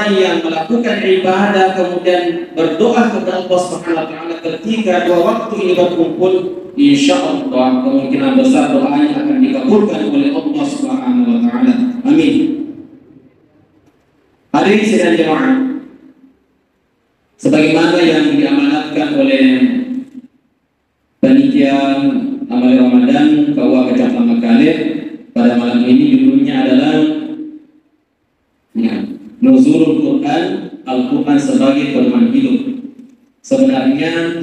orang yang melakukan ibadah kemudian berdoa kepada Allah Subhanahu wa taala ketika dua waktu ini berkumpul, insyaallah kemungkinan besar doanya akan dikabulkan oleh Allah Subhanahu wa taala. Amin. Hadirin sekalian jemaah, sebagaimana yang diamanatkan oleh panitia amal Ramadan Kawa Kecamatan Makale pada malam ini, judulnya adalah Nuzulul Quran, Al-Quran sebagai pedoman hidup. Sebenarnya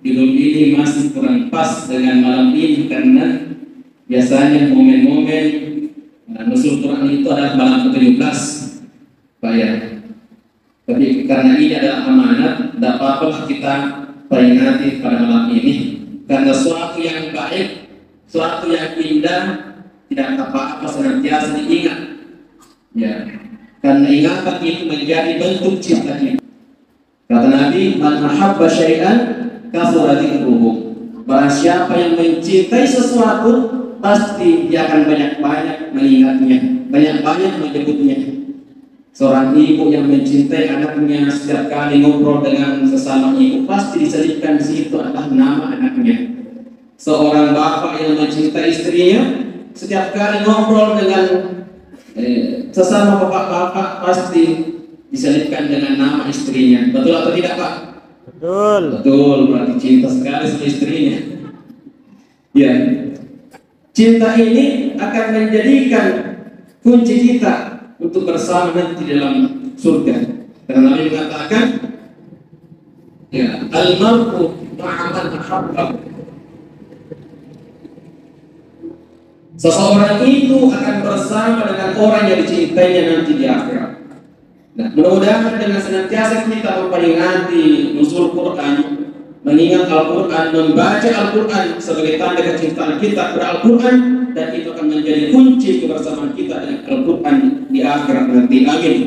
judul ini masih kurang pas dengan malam ini karena biasanya momen-momen Nuzul Quran itu adalah malam ke-17 Pak ya. Tapi karena ini adalah amanat, tidak apa-apa kita peringati pada malam ini, karena suatu yang baik, suatu yang indah tidak apa-apa senantiasa diingat ya. Karena ingatan itu menjadi bentuk cinta kita. Kata Nabi, man ahabba syai'an kathura dzikruhu. Barang siapa yang mencintai sesuatu, pasti dia akan banyak-banyak mengingatnya, banyak-banyak menyebutnya. Seorang ibu yang mencintai anaknya, setiap kali ngobrol dengan sesama ibu pasti diselipkan di situ adalah nama anaknya. Seorang bapak yang mencintai istrinya, setiap kali ngobrol dengan sesama bapak-bapak pasti diselipkan dengan nama istrinya. Betul atau tidak, Pak? Betul. Betul, berarti cinta sekali sama istrinya. Ya, cinta ini akan menjadikan kunci kita untuk bersama nanti dalam surga. Karena Nabi mengatakan, ya, al-mar'u ma'a man ahabba. Seseorang itu akan bersama dengan orang yang dicintainya nanti di akhirat. Nah, mudah-mudahan dengan senantiasa kita memperingati nuzul Quran, mengingat Al-Quran, membaca Al-Quran sebagai tanda kecintaan kita kepada Al-Quran, dan itu akan menjadi kunci kebersamaan kita dengan Al-Quran di akhirat nanti. Amin.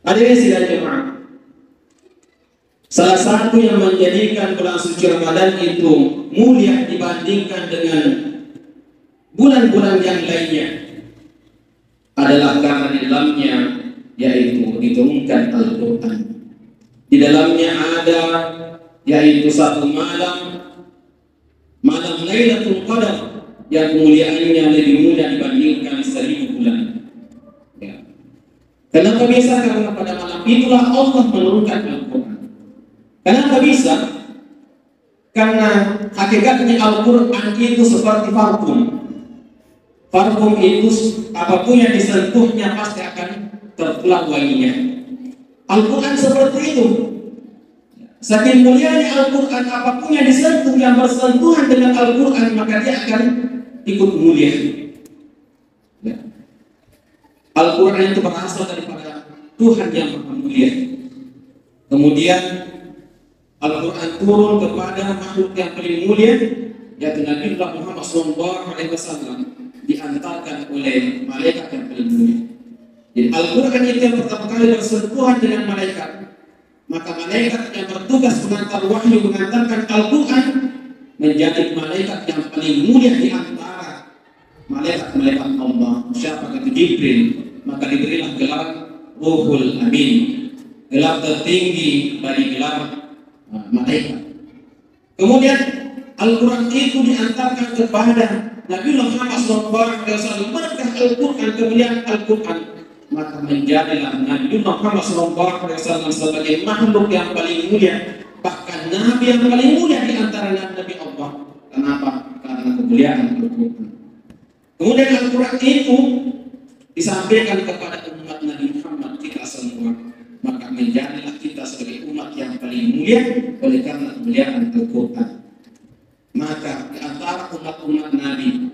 Hadirin sidang jemaah, salah satu yang menjadikan bulan suci Ramadan itu mulia dibandingkan dengan bulan-bulan yang lainnya adalah karena di dalamnya yaitu diturunkan Al-Quran. Di dalamnya ada yaitu satu malam Lailatul Qadar yang kemuliaannya lebih mulia dibandingkan 1000 bulan. Ya. Kenapa bisa? Karena pada malam itulah Allah menurunkan Al-Quran. Kenapa bisa? Karena hakikatnya Al-Quran itu seperti parfum. Parfum itu apapun yang disentuhnya pasti akan terpulang wanginya. Al-Quran seperti itu. Saking mulianya Al-Quran, apapun yang disentuh, yang bersentuhan dengan Al-Quran, maka dia akan ikut mulia. Ya. Al-Quran itu berasal daripada Tuhan yang Maha Mulia. Kemudian Al-Quran turun kepada makhluk yang paling mulia, yaitu Nabi Muhammad SAW, diantarkan oleh malaikat yang paling mulia. Jadi Al-Quran itu yang pertama kali bersentuhan dengan malaikat, maka malaikat yang bertugas mengantar wahyu, mengantarkan Al-Quran, menjadi malaikat yang paling mulia di antara malaikat-malaikat Allah. Siapa? Kata Jibril. Maka diberilah gelar Ruhul Amin, gelar tertinggi dari gelar malaikat. Kemudian Al-Quran itu diantarkan kepada Nabi Muhammad SAW. Berkah Al-Quran, kemuliaan Al-Quran, maka menjadilah Nabi Muhammad SAW sebagai makhluk yang paling mulia, bahkan Nabi yang paling mulia di antara Nabi Allah. Kenapa? Karena kemuliaan Al-Quran. Kemudian Al-Quran itu disampaikan kepada umat Nabi Muhammad kita semua, maka menjadilah kita sebagai umat yang paling mulia oleh karena kemuliaan Al-Quran. Maka di antara umat-umat Nabi,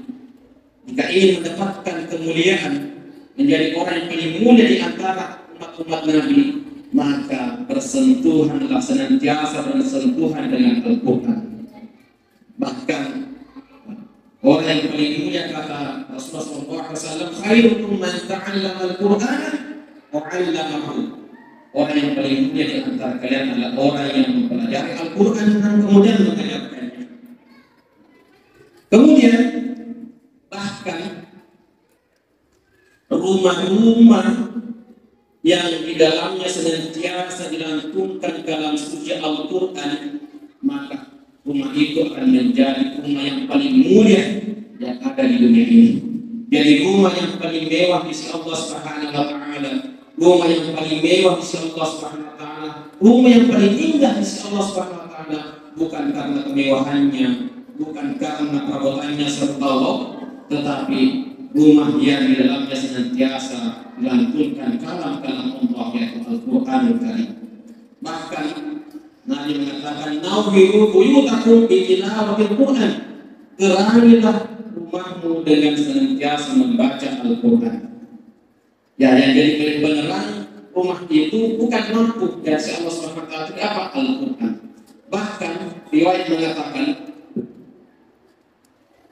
jika ingin mendapatkan kemuliaan, menjadi orang yang paling mulia di antara umat-umat Nabi, maka bersentuhanlah, senantiasa bersentuhan dengan Al-Quran. Bahkan orang yang paling mulia, kata Rasulullah SAW, khairukum man ta'allama al-Qur'an wa 'allamahu. Orang yang paling mulia di antara kalian adalah orang yang mempelajari Al-Quran dan kemudian mengajarkannya. Kemudian bahkan rumah-rumah yang di dalamnya senantiasa dilantunkan kalam suci Al-Quran, maka rumah itu akan menjadi rumah yang paling mulia yang ada di dunia ini. Jadi rumah yang paling mewah di sisi Allah Subhanahu wa taala, rumah yang paling mewah di sisi Allah Subhanahu wa taala, rumah yang paling indah di sisi Allah Subhanahu wa taala, bukan karena kemewahannya, bukan karena perabotannya serta Allah, tetapi rumah yang di dalamnya senantiasa melantunkan kalam-kalam Allah yaitu Al-Qur'anul Karim. Bahkan Nabi mengatakan, "Nawwiru buyutakum bi tilawatil Qur'an." Terangilah rumahmu dengan senantiasa membaca Al-Qur'an. Ya, yang jadi penerang rumah itu bukan lampu dari Allah Subhanahu wa taala, tapi apa? Al-Qur'an. Bahkan riwayat mengatakan,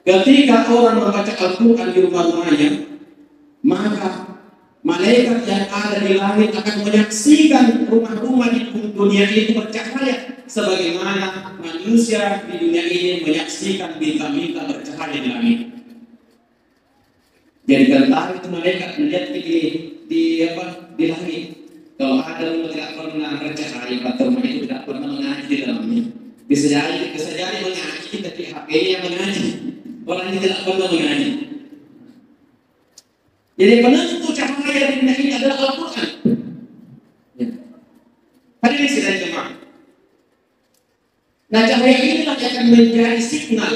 ketika orang membaca Al-Quran di rumah-rumahnya, maka malaikat yang ada di langit akan menyaksikan rumah-rumah di dunia ini bercahaya, sebagaimana manusia di dunia ini menyaksikan bintang-bintang bercahaya di langit. Jadi kalau itu malaikat melihat di langit, kalau ada rumah tidak pernah bercahaya, atau rumah itu tidak pernah mengaji di dalamnya, bisa jadi mengaji, tapi HP-nya yang mengaji. Orang yang tidak pernah mengaji. Jadi penentu cahaya di dunia ini adalah Al-Quran. Ya. Hadirin sidang jemaah. Nah, cahaya inilah yang akan menjadi signal,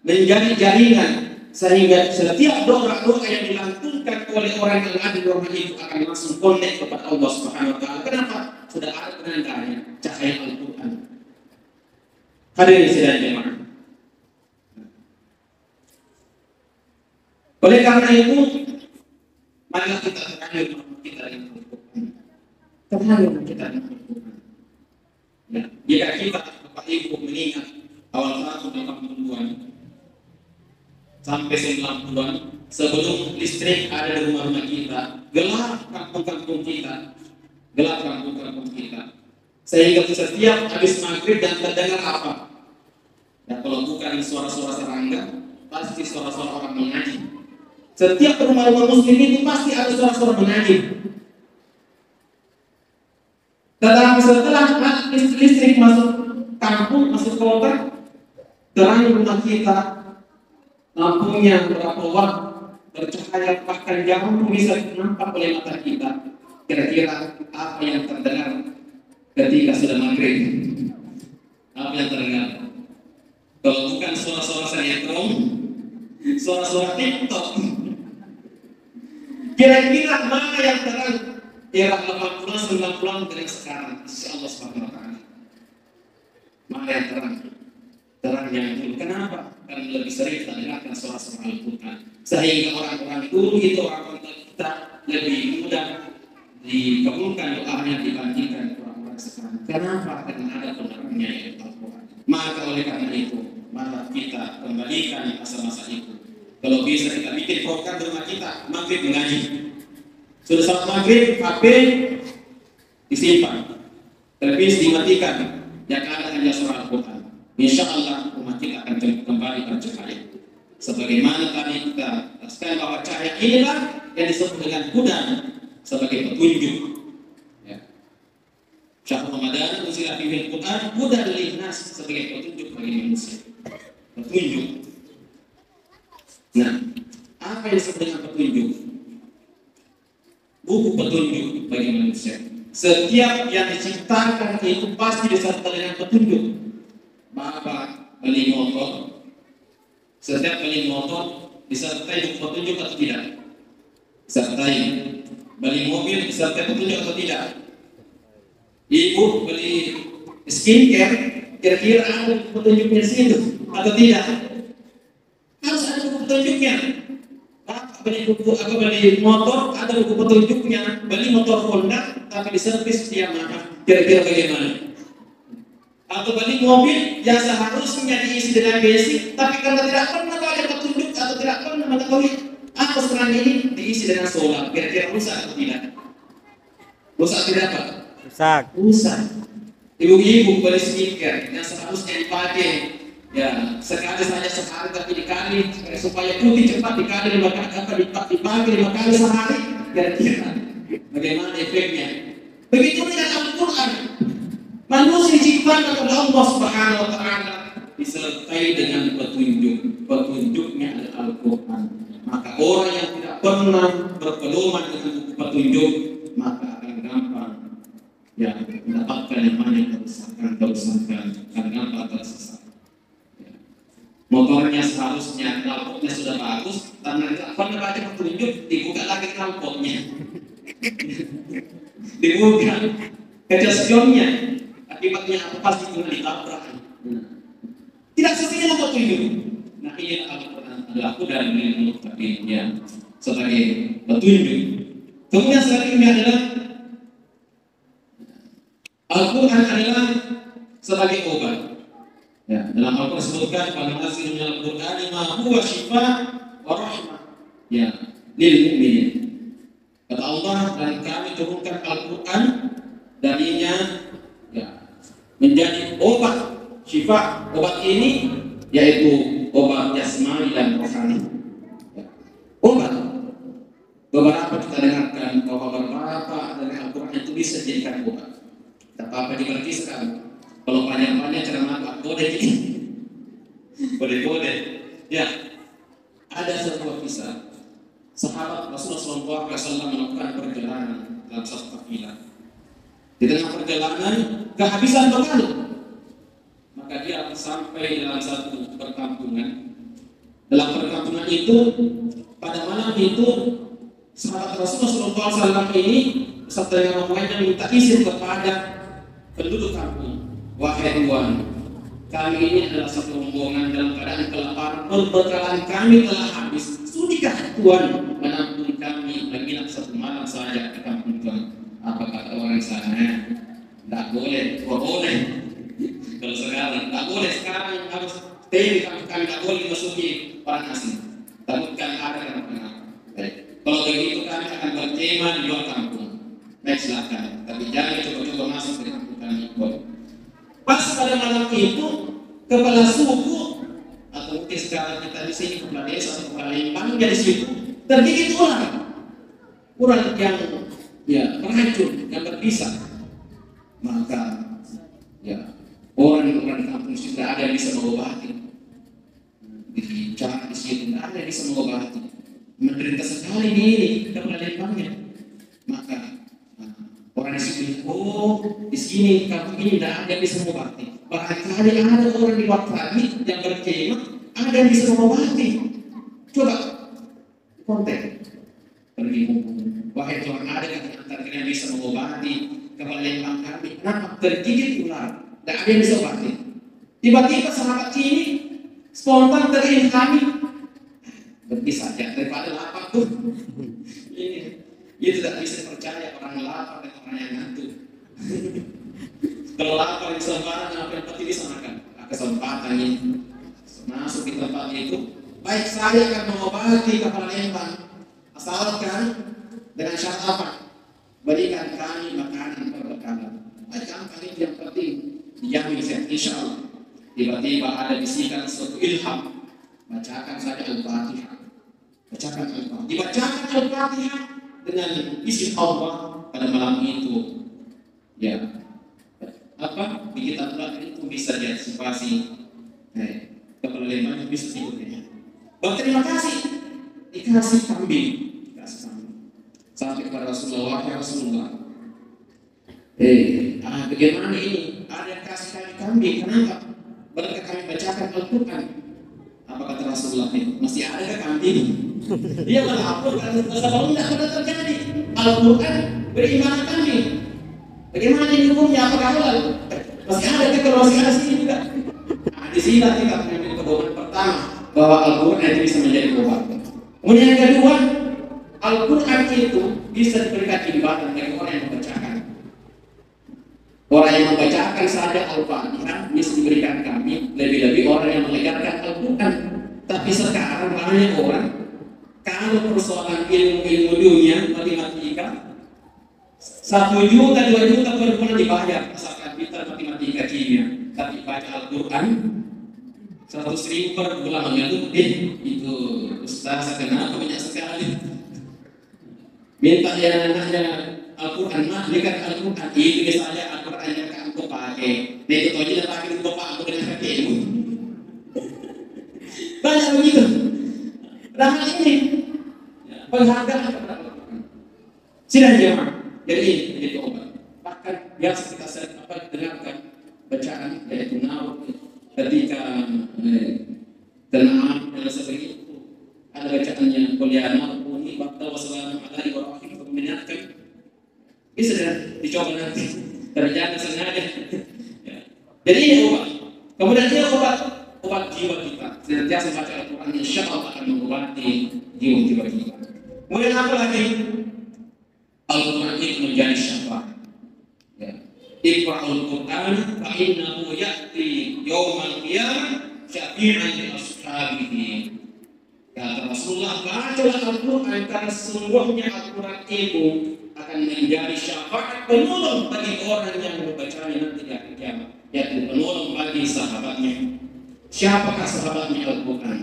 menjadi jaringan, sehingga setiap doa-doa yang dilantunkan oleh orang yang ada di rumah itu akan langsung connect kepada Allah Subhanahu wa taala. Kenapa? Sudah ada penandanya, cahaya Al-Quran. Hadirin sidang jemaah. Oleh karena itu, marilah kita terangi rumah kita dengan Al-Quran. Terangi rumah kita dengan Al-Quran. Ya, jika kita, Bapak Ibu, mengingat awal tahun 80-an sampai 90-an, sebelum listrik ada di rumah-rumah kita, gelap kampung-kampung kita, sehingga setiap habis maghrib dan terdengar apa? Ya, kalau bukan suara-suara serangga, pasti suara-suara orang mengaji. Setiap rumah-rumah muslim itu pasti ada suara-suara mengaji. Tetapi setelah listrik masuk kampung, masuk kota, terang rumah kita, lampunya berapa watt, bercahaya bahkan jauh bisa nampak oleh mata kita. Kira-kira apa yang terdengar ketika sudah maghrib? Apa yang terdengar? Kalau bukan suara-suara sinetron, suara-suara TikTok. Kira-kira mana yang terang? Era 80-an, 90-an dengan sekarang, insyaallah Subhanahu wa taala. Mana yang terang? Terang yang dulu. Kenapa? Karena lebih sering kita dengarkan suara-suara Al-Quran. Sehingga orang-orang dulu itu, orang-orang kita lebih mudah dikabulkan doanya dibandingkan orang-orang sekarang. Kenapa? Karena ada penerangnya yaitu Al-Quran. Maka oleh karena itu, maka kita kembalikan masa-masa itu. Kalau bisa kita bikin program di rumah kita, maghrib mengaji. Sudah saat maghrib, HP disimpan, televisi dimatikan, yang ada hanya suara Al-Quran. Insya Allah rumah kita akan kembali bercahaya. Sebagaimana tadi kita jelaskan bahwa cahaya inilah yang disebut dengan hudan sebagai petunjuk. Ya. Syahrul Ramadan unzila fihi al-Quran hudan linnas sebagai petunjuk bagi manusia. Petunjuk. Nah, apa yang disebut dengan petunjuk? Buku petunjuk bagi manusia. Setiap yang diciptakan itu pasti disertai dengan petunjuk. Bapak beli motor, setiap beli motor disertai petunjuk atau tidak? Disertai. Beli mobil disertai petunjuk atau tidak? Ibu beli skincare, kira-kira ada petunjuknya di situ atau tidak? Harus ada buku petunjuknya. Beli buku, aku beli motor, ada buku petunjuknya. Beli motor Honda, tapi diservis Yamaha. Kira-kira bagaimana? Atau beli mobil yang seharusnya diisi dengan bensin, tapi karena tidak pernah ada petunjuk atau tidak pernah mengetahui apa sekarang ini diisi dengan solar. Kira-kira rusak atau tidak? Rusak tidak Pak? Rusak. Ibu-ibu beli skincare yang seharusnya dipakai. Ya, sekali saja sehari tapi dikali supaya putih cepat dikali 5 kali, dipakai 5 kali sehari, kira-kira Bagaimana efeknya? Begitu dengan Al-Quran. Manusia diciptakan oleh Allah Subhanahu wa Ta'ala disertai dengan petunjuk. Petunjuknya adalah Al-Quran. Maka orang yang tidak pernah berpedoman dengan buku petunjuk, maka akan gampang ya mendapatkan yang banyak kerusakan, akan gampang tersesat. Motornya seharusnya knalpotnya sudah bagus, karena tidak pernah baca petunjuk, dibuka lagi knalpotnya, dibuka kaca spionnya, akibatnya apa? Pasti kena ditabrak. Tidak sesuai dengan petunjuk. Nah ini Al-Quran adalah dan ilmu tadinya sebagai petunjuk. Kemudian selanjutnya adalah Al-Quran adalah sebagai obat. Ya, dalam Al-Quran disebutkan pada nasir minal Qur'ani ma huwa syifa wa rahmah ya lil mu'minin. Kata Allah, dan kami turunkan Al-Quran darinya ya menjadi obat syifa. Obat ini yaitu obat jasmani dan rohani. Ya. Obat. Beberapa kita dengarkan bahwa beberapa dari Al-Quran itu bisa dijadikan obat. Tak apa-apa diberkiskan. Kalau panjang-panjang ceramah kode ini, kode-kode. Ya, ada sebuah kisah. Sahabat Rasulullah SAW melakukan perjalanan dalam satu kafilah. Di tengah perjalanan kehabisan bekal, maka dia sampai dalam satu perkampungan. Dalam perkampungan itu, pada malam itu, sahabat Rasulullah SAW ini beserta dengan rombongannya minta izin kepada penduduk kampung. Wahai Tuhan, kami ini adalah satu rombongan dalam keadaan kelaparan, perbekalan kami telah habis. Sudikah Tuhan menampung kami menginap satu malam saja di kampung Tuhan? Apa kata orang sana? Tidak boleh, boleh. Kalau sekarang, tidak boleh sekarang harus stay di kampung kami, tidak boleh masuki orang asing. Takutkan ada yang pernah. Kalau begitu kami akan berkemah di luar kampung. Baik silakan, tapi jangan coba-coba masuk ke kampung kami. Pas pada malam itu kepala suku atau mungkin sekarang kita di sini kepala desa atau kepala lembang di situ tergigit ular yang ya beracun yang berbisa. Maka ya orang-orang di kampung sudah ada yang bisa mengobati. Bicara di situ tidak ada yang bisa mengobati. Menderita sekali ini kepala lembangnya. Maka orang di sini, di sini kampung ini tidak ada yang bisa mengobati. Barangkali ada orang di luar tadi yang berkemah, ada yang bisa mengobati. Coba kontak, pergi ngomong. Wahai Tuhan, ada yang antara kalian bisa mengobati kepala lembang kami? Kenapa tergigit ular? Tidak ada yang bisa mengobati. Tiba-tiba sahabat ini spontan teringat kami, berpisah saja daripada lapar tuh. Dia tidak bisa percaya orang lapar dan orang yang ngantuk. Kalau lapar di sembarang, apa yang penting bisa makan. Kesempatan ini masuk di tempat itu, baik saya akan mengobati kepala lembang, asalkan dengan syarat apa? Berikan kami makanan berbekalan. Baik kali yang penting dijamin saya, insya Allah. Tiba-tiba ada bisikan suatu ilham, bacakan saja Al-Fatihah. Bacakan Al-Fatihah. Dibacakan Al-Fatihah dengan izin Allah pada malam itu. Ya, apa di kitab itu bisa diantisipasi. Kepala lembang bisa tidurnya. Berterima kasih dikasih kambing, sampai kepada Rasulullah, ya Rasulullah. Bagaimana ini? Ada yang kasih kambing, kenapa? Berkat kami bacakan Al-Quran. Apa kata Rasulullah itu? Masih ada ke kambing? Dia melapor karena sebelum tidak pernah terjadi. Al-Quran beriman kami. Bagaimana ini hukumnya? Apakah halal? Masih ada ke kalau masih ada sini juga. Nah, di sini kita mengambil pedoman pertama bahwa Al-Quran itu bisa menjadi obat. Kemudian yang kedua, Al-Quran itu bisa diberikan ibadah bagi orang yang membacakan. Orang yang membacakan saja Al-Fatihah bisa diberikan kami, lebih-lebih orang yang mengajarkan Al-Quran. Tapi sekarang banyak orang kalau persoalan ilmu dunia, matematika, 1 juta, 2 juta per bulan dibayar asalkan pintar matematika kimia. Tapi baca Al-Quran 100.000 per bulan itu Ustaz kenapa banyak sekali? Minta ya anaknya Al-Quran mah dekat Al-Quran itu misalnya Al-Quran yang kamu pakai, dia itu aja dah pakai untuk bapak aku dengan kaki itu. Banyak begitu. Nah ini penghargaan kepada Al-Quran. Sidang jemaah. Jadi ini menjadi obat. Bahkan biasa kita dengarkan bacaan yaitu naur ketika tenang dan sebagainya itu ada bacaannya kuliah bunyi bakta wassalamu alaihi wa rahmatullahi untuk mengingatkan bisa dicoba nanti tapi jangan sengaja ya. Jadi ini obat. Kemudian dia obat jiwa kita senantiasa baca Al-Quran insya Allah akan mengobati jiwa kita. Kemudian apa lagi? Al-Quran itu menjadi syafaat. Ya. Iqra'ul Qur'an fa innahu ya'ti yaumal qiyamah syafi'an li ashabihi. Kata Rasulullah, bacalah Al-Quran karena sesungguhnya Al-Quran itu akan menjadi syafaat penolong bagi orang yang membacanya nanti di akhir kiamat, yaitu penolong bagi sahabatnya. Siapakah sahabatnya Al-Quran?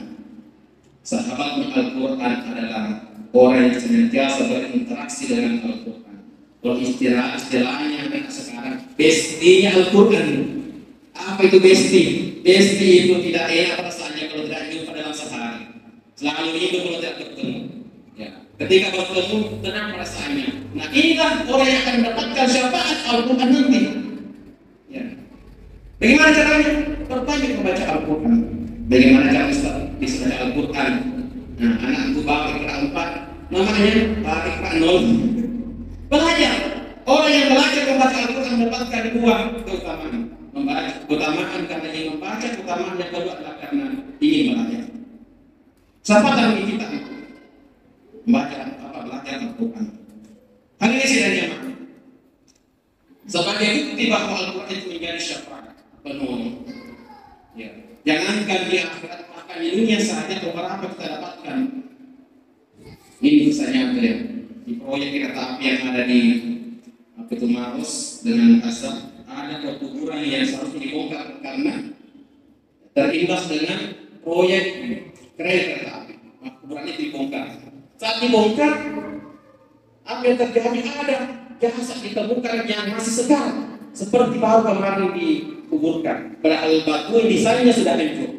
Sahabatnya Al-Quran adalah orang yang senantiasa berinteraksi dengan Al-Quran. Kalau istilahnya mereka sekarang bestinya Al-Quran. Apa itu besti? Besti itu tidak enak rasanya kalau tidak jumpa dalam sehari. Selalu itu kalau tidak bertemu. Ya. Ketika bertemu tenang perasaannya. Nah inilah orang yang akan mendapatkan syafaat Al-Quran nanti. Ya. Bagaimana caranya? Perbanyak membaca Al-Quran. Bagaimana cara bisa baca Al-Quran? Nah, anakku bawa Iqra 4, namanya bawa Iqra 0. Belajar. Orang yang belajar membaca Al-Quran mendapatkan dua keutamaan. Membaca keutamaan karena ingin membaca, keutamaan yang kedua adalah karena ingin belajar. Siapa tahu kita membaca belajar Al-Quran. Hal ini sudah jemaah. Sebagai bukti bahwa Al-Quran itu menjadi syafaat penolong. Ya. Jangankan di akhirat, bahkan di dunia saja beberapa kita dapatkan. Ini misalnya di proyek kereta api yang ada di Maros dengan Asap, ada kuburan yang seharusnya dibongkar karena terimbas dengan proyek kereta api. Kuburan itu dibongkar. Saat dibongkar, apa yang terjadi? Ada jasad ditemukan yang masih segar, seperti baru kemarin dikuburkan. Padahal batu yang desainnya sudah hancur.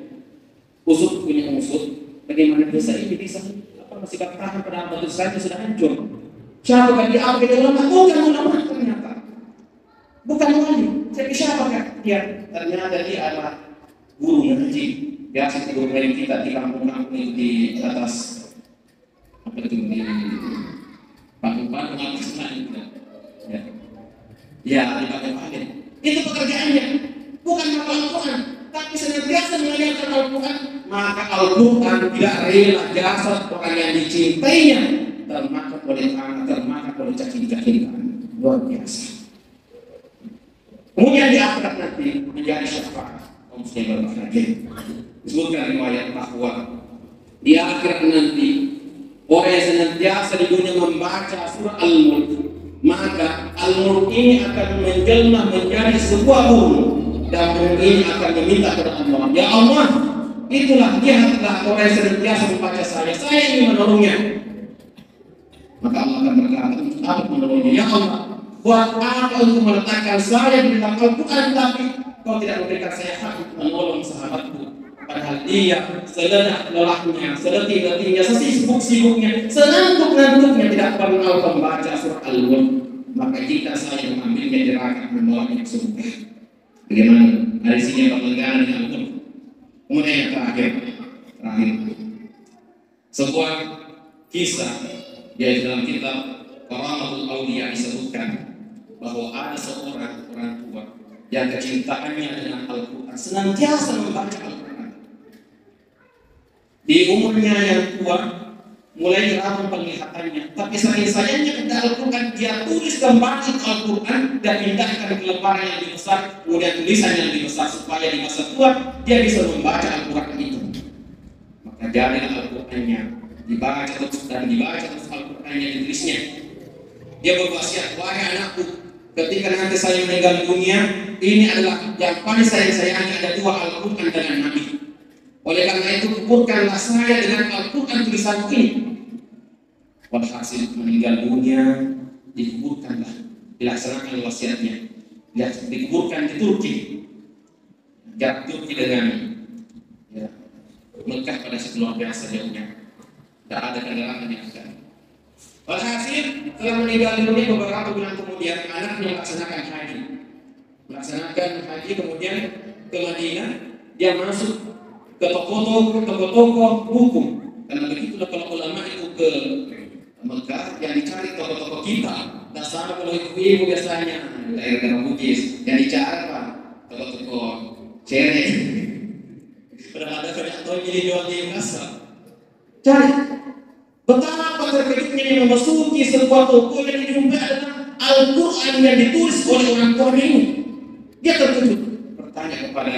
Usut punya usut. Bagaimana bisa ini bisa masih bertahan pada batu desainnya sudah hancur? Siapa kan diambil ulama? Bukan ulama ternyata. Bukan wali. Jadi siapa kan dia? Ternyata dia adalah guru ngaji. Biasa guru ngaji kita di kampung-kampung itu di atas apa itu di panggung-panggung atas itu. Ya, di panggung-panggung. Itu pekerjaannya. Bukan hafal Al-Quran, tapi senantiasa mengajarkan Al-Quran. Maka Al-Quran tidak rela jasad orang yang dicintainya termakan oleh anak, termakan oleh cacing-cacingan. Luar biasa. Kemudian di akhirat nanti menjadi syafaat kaum muslimin berbahagia. Disebutkan riwayat bahwa di akhirat nanti orang yang senantiasa di dunia membaca surah Al-Mulk, maka Al-Mulk ini akan menjelma menjadi sebuah burung dan burung ini akan meminta kepada Allah, ya Allah, itulah lihatlah orang yang senantiasa membaca saya ingin menolongnya. Maka Allah akan berkata, aku menolongnya, ya Allah, buat apa untuk meletakkan saya di dalam Al-Quran tapi kau tidak memberikan saya hak untuk menolong sahabatku, padahal dia selelah lelahnya, seletih-letihnya, sesibuk-sibuknya, senantuk-nantuknya tidak pernah membaca surah Al-Mulk. Maka jika saya mengambilnya dirangkap membawanya ke surga, bagaimana? Dari sini berlenggaran dengan Al-Mulk. Kemudian yang terakhir sebuah kisah yaitu dalam kitab Karamatul Awliya disebutkan bahwa ada seorang orang tua yang kecintaannya dengan Al-Quran, senantiasa membaca Al-Quran. Di umurnya yang tua mulai rapuh penglihatannya, tapi sering sayangnya kepada Al-Quran dia tulis kembali Al-Quran dan pindahkan ke lembaran yang lebih besar, kemudian tulisan yang lebih besar supaya di masa tua dia bisa membaca Al-Quran itu. Maka jadilah Al-Qurannya dibaca terus dan dibaca terus Al-Qurannya ditulisnya. Dia berwasiat, wahai anakku, ketika nanti saya meninggal dunia, ini adalah yang paling saya sayangi, ada dua Al-Quran dengan Nabi. Oleh karena itu kuburkanlah saya dengan Al-Quran tulisanku ini. Walhasil meninggal dunia, dikuburkanlah, dilaksanakan wasiatnya, dikuburkan di Turki, jarak Turki dengan ya, Mekah pada saat luar biasa jauhnya, tidak ada kendaraan yang akan. Walhasil setelah meninggal dunia beberapa bulan kemudian anaknya melaksanakan haji kemudian ke Madinah, dia masuk ke toko-toko hukum, karena begitulah kalau ulama itu ke Mekah yang dicari toko-toko kita, dan sama kalau ibu biasanya daerah Bugis yang dicari apa toko-toko cere, pada ada banyak tahu jadi jual di pasar. Cari betapa terkejutnya yang memasuki sebuah toko yang dijumpai adalah Al-Quran yang ditulis oleh orang tua ini. Dia terkejut, bertanya kepada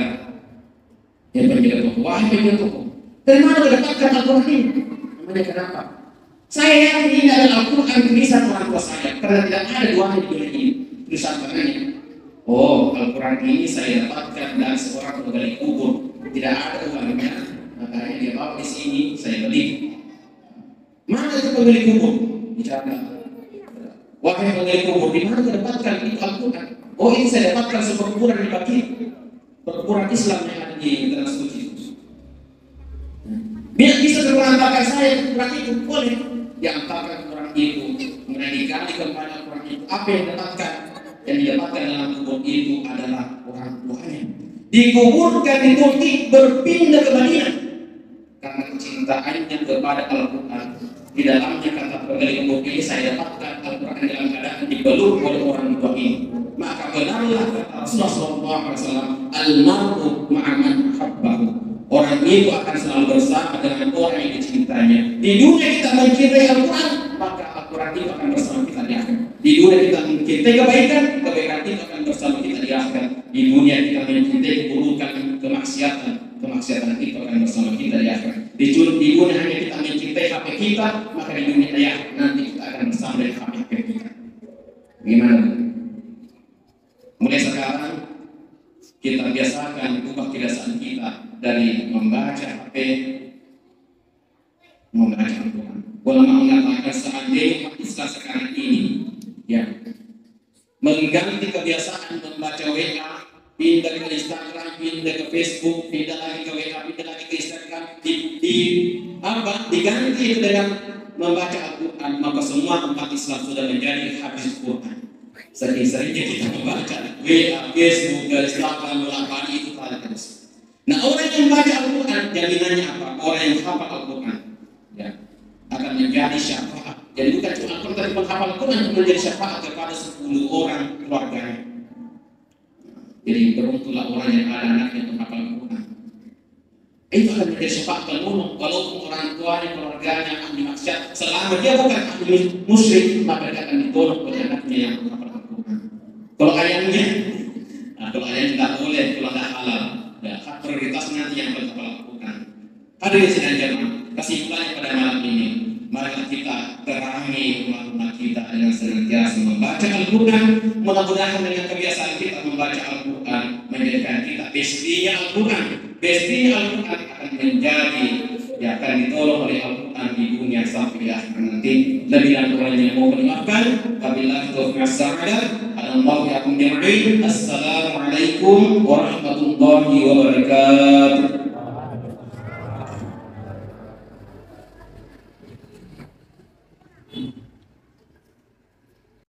yang penjaga toko, wahai penjaga toko, dari mana mendapatkan Al-Quran ini? Namanya kenapa? Saya yakin ini adalah Al-Quran tulisan orang tua saya, karena tidak ada duanya di dunia ini. Tulisan tangannya. Oh, Al-Quran ini saya dapatkan dari seorang penggali kubur, tidak ada uangnya, makanya dia bawa di sini, saya beli. Mana itu penggali kubur? Bicara. Wahai penggali kubur, di mana mendapatkan itu Al-Quran? Oh, ini saya dapatkan sebuah kuburan di Baki, perkuburan Islam yang ada di Tanah Suci. Biar bisa mengantarkan saya Quran itu, boleh diantarkan Quran itu, kemudian dikali kepada Quran itu. Apa yang didapatkan? Yang didapatkan dalam kubur itu adalah orang tuanya. Dikuburkan di Turki, berpindah ke Madinah karena kecintaannya kepada Al-Quran. Di dalamnya kata penggali kubur ini, saya dapatkan Al-Quran dalam keadaan dipeluk oleh orang tua ini. Maka benarlah kata Rasulullah SAW, al-mar'u ma'aman habbahu. Orang itu akan selalu bersama dengan orang yang dicintainya. Di dunia kita mencintai Al-Quran, maka Al-Quran itu akan bersama kita di akhirat. Di dunia kita mencintai kebaikan, kebaikan itu akan bersama kita di akhirat. Di dunia kita mencintai keburukan, kemaksiatan itu akan bersama kita di akhirat. Di dunia hanya kita mencintai HP kita, maka di dunia ya nanti kita akan bersama dengan HP kita. Gimana? Mulai sekarang kita biasakan ubah kebiasaan kita dari membaca HP, membaca Al-Quran. Ulama mengatakan seandainya Islam sekarang ini ya mengganti kebiasaan membaca WA, pindah ke Instagram, pindah ke Facebook, pindah lagi ke WA, pindah lagi ke Instagram, diganti dengan membaca Al-Quran, maka semua umat Islam sudah menjadi hafiz Quran. Sering-seringnya kita membaca WA, Facebook, Instagram, melakukan itu terus. Nah, orang yang membaca Al-Quran jaminannya apa? Orang yang hafal Al-Quran ya akan menjadi syafaat. Jadi bukan cuma Al-Quran, tapi menghafal Al-Quran menjadi syafaat kepada 10 orang keluarganya. Jadi beruntunglah orang yang ada anaknya menghafal Al-Quran. Itu akan menjadi syafaat penuh. Walaupun orang tuanya, keluarganya ahli maksiat, selama dia bukan ahli musyrik, maka dia akan ditolong oleh anaknya yang menghafal Al-Quran. Kalau ayahnya tidak boleh, kalau tidak halal, ya, hak prioritas nanti yang menghafal Al-Quran. Hadirin sidang jamaah, kesimpulannya pada malam ini, marilah kita terangi rumah-rumah kita dengan senantiasa membaca Al-Quran. Mudah-mudahan dengan kebiasaan kita membaca Al-Quran menjadikan kita bestinya Al-Quran. Bestinya Al-Quran akan menjadi akan ditolong oleh Al-Quran di dunia sampai di akhirat nanti. Lebih dan kurangnya mau memaafkan. Wabillahi taufiq wal hidayah. Allahu yakum jami'in. Assalamualaikum warahmatullahi wabarakatuh.